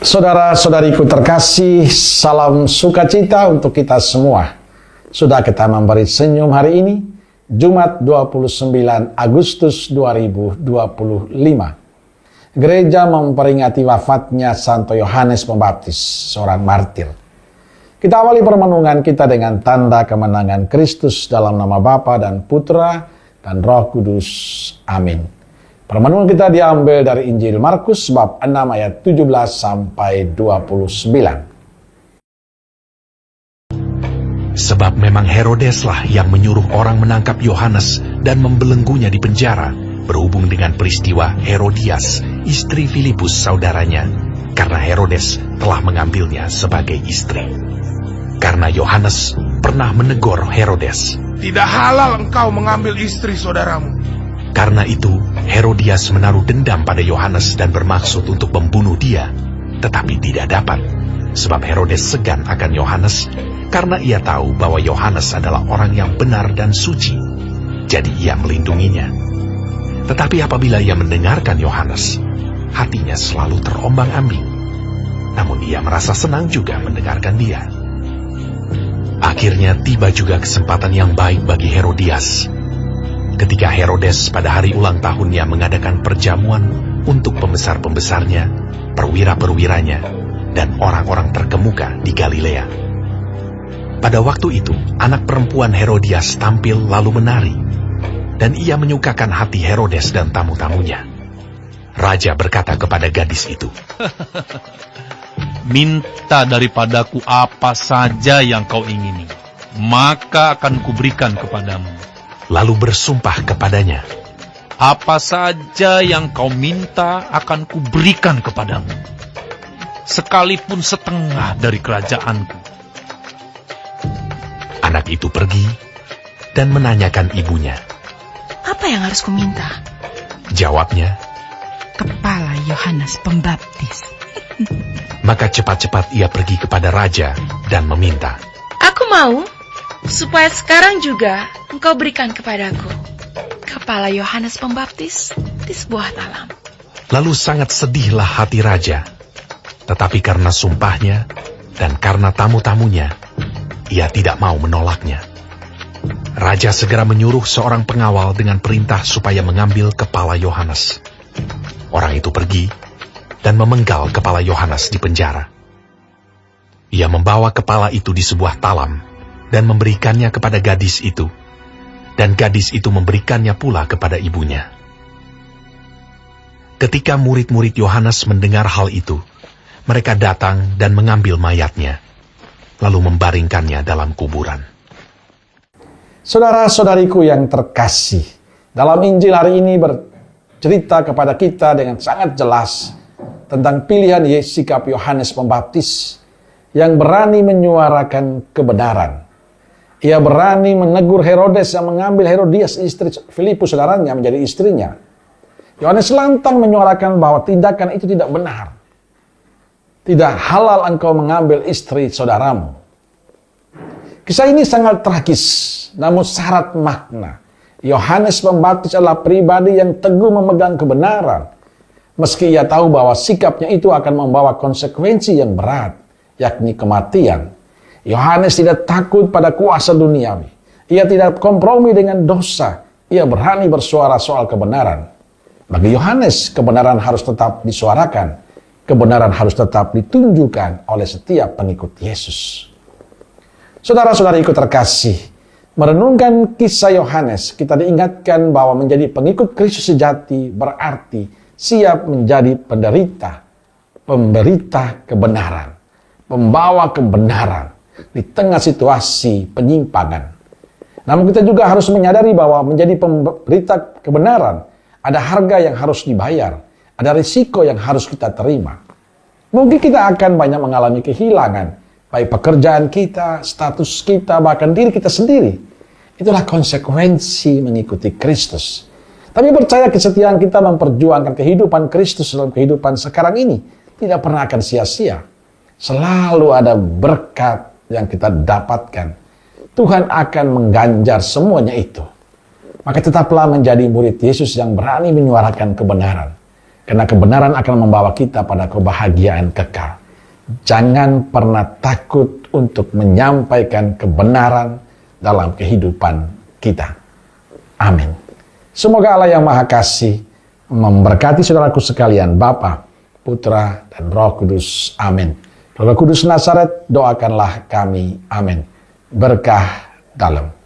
Saudara-saudariku terkasih, salam sukacita untuk kita semua. Sudah kita memberi senyum hari ini, Jumat 29 Agustus 2025. Gereja memperingati wafatnya Santo Yohanes Pembaptis, seorang martir. Kita awali permenungan kita dengan tanda kemenangan Kristus dalam nama Bapa dan Putra dan Roh Kudus. Amin. Permenungan kita diambil dari Injil Markus bab 6 ayat 17 sampai 29. Sebab memang Herodeslah yang menyuruh orang menangkap Yohanes dan membelenggunya di penjara berhubung dengan peristiwa Herodias, istri Filipus saudaranya, karena Herodes telah mengambilnya sebagai istri. Karena Yohanes pernah menegur Herodes, "Tidak halal engkau mengambil istri saudaramu." Karena itu, Herodias menaruh dendam pada Yohanes dan bermaksud untuk membunuh dia, tetapi tidak dapat, sebab Herodes segan akan Yohanes, karena ia tahu bahwa Yohanes adalah orang yang benar dan suci, jadi ia melindunginya. Tetapi apabila ia mendengarkan Yohanes, hatinya selalu terombang-ambing, namun ia merasa senang juga mendengarkan dia. Akhirnya tiba juga kesempatan yang baik bagi Herodias, ketika Herodes pada hari ulang tahunnya mengadakan perjamuan untuk pembesar-pembesarnya, perwira-perwiranya, dan orang-orang terkemuka di Galilea. Pada waktu itu, anak perempuan Herodias tampil lalu menari, dan ia menyukakan hati Herodes dan tamu-tamunya. Raja berkata kepada gadis itu, "Minta daripadaku apa saja yang kau ingini, maka akan kuberikan kepadamu." Lalu bersumpah kepadanya, "Apa saja yang kau minta akan kuberikan kepadamu, sekalipun setengah dari kerajaanku." Anak itu pergi dan menanyakan ibunya. "Apa yang harus kuminta?" Jawabnya, "Kepala Yohanes Pembaptis." maka cepat-cepat ia pergi kepada raja dan meminta. "Aku mau supaya sekarang juga engkau berikan kepadaku kepala Yohanes Pembaptis di sebuah talam." Lalu sangat sedihlah hati raja, tetapi karena sumpahnya dan karena tamu-tamunya, ia tidak mau menolaknya. Raja segera menyuruh seorang pengawal dengan perintah supaya mengambil kepala Yohanes. Orang itu pergi dan memenggal kepala Yohanes di penjara. Ia membawa kepala itu di sebuah talam dan memberikannya kepada gadis itu, dan gadis itu memberikannya pula kepada ibunya. Ketika murid-murid Yohanes mendengar hal itu, mereka datang dan mengambil mayatnya, lalu membaringkannya dalam kuburan. Saudara-saudariku yang terkasih, dalam Injil hari ini bercerita kepada kita dengan sangat jelas tentang pilihan sikap Yohanes Pembaptis yang berani menyuarakan kebenaran. Ia berani menegur Herodes yang mengambil Herodias, istri Filipus saudaranya, menjadi istrinya. Yohanes lantang menyuarakan bahwa tindakan itu tidak benar. Tidak halal engkau mengambil istri saudaramu. Kisah ini sangat tragis, namun syarat makna. Yohanes Pembaptis adalah pribadi yang teguh memegang kebenaran, meski ia tahu bahwa sikapnya itu akan membawa konsekuensi yang berat, yakni kematian. Yohanes tidak takut pada kuasa duniawi. Ia tidak kompromi dengan dosa. Ia berani bersuara soal kebenaran. Bagi Yohanes, kebenaran harus tetap disuarakan. Kebenaran harus tetap ditunjukkan oleh setiap pengikut Yesus. Saudara-saudariku terkasih, merenungkan kisah Yohanes, kita diingatkan bahwa menjadi pengikut Kristus sejati berarti siap menjadi penderita, pemberita kebenaran, pembawa kebenaran di tengah situasi penyimpangan. Namun kita juga harus menyadari bahwa menjadi pemberita kebenaran ada harga yang harus dibayar, ada risiko yang harus kita terima. Mungkin kita akan banyak mengalami kehilangan, baik pekerjaan kita, status kita, bahkan diri kita sendiri. Itulah konsekuensi mengikuti Kristus. Tapi percaya kesetiaan kita memperjuangkan kehidupan Kristus dalam kehidupan sekarang ini tidak pernah akan sia-sia. Selalu ada berkat yang kita dapatkan. Tuhan akan mengganjar semuanya itu. Maka tetaplah menjadi murid Yesus yang berani menyuarakan kebenaran. Karena kebenaran akan membawa kita pada kebahagiaan kekal. Jangan pernah takut untuk menyampaikan kebenaran dalam kehidupan kita. Amin. Semoga Allah yang Maha Kasih memberkati saudaraku sekalian, Bapa, Putra, dan Roh Kudus. Amin. Roh Kudus Nazaret, doakanlah kami. Amin. Berkah dalam.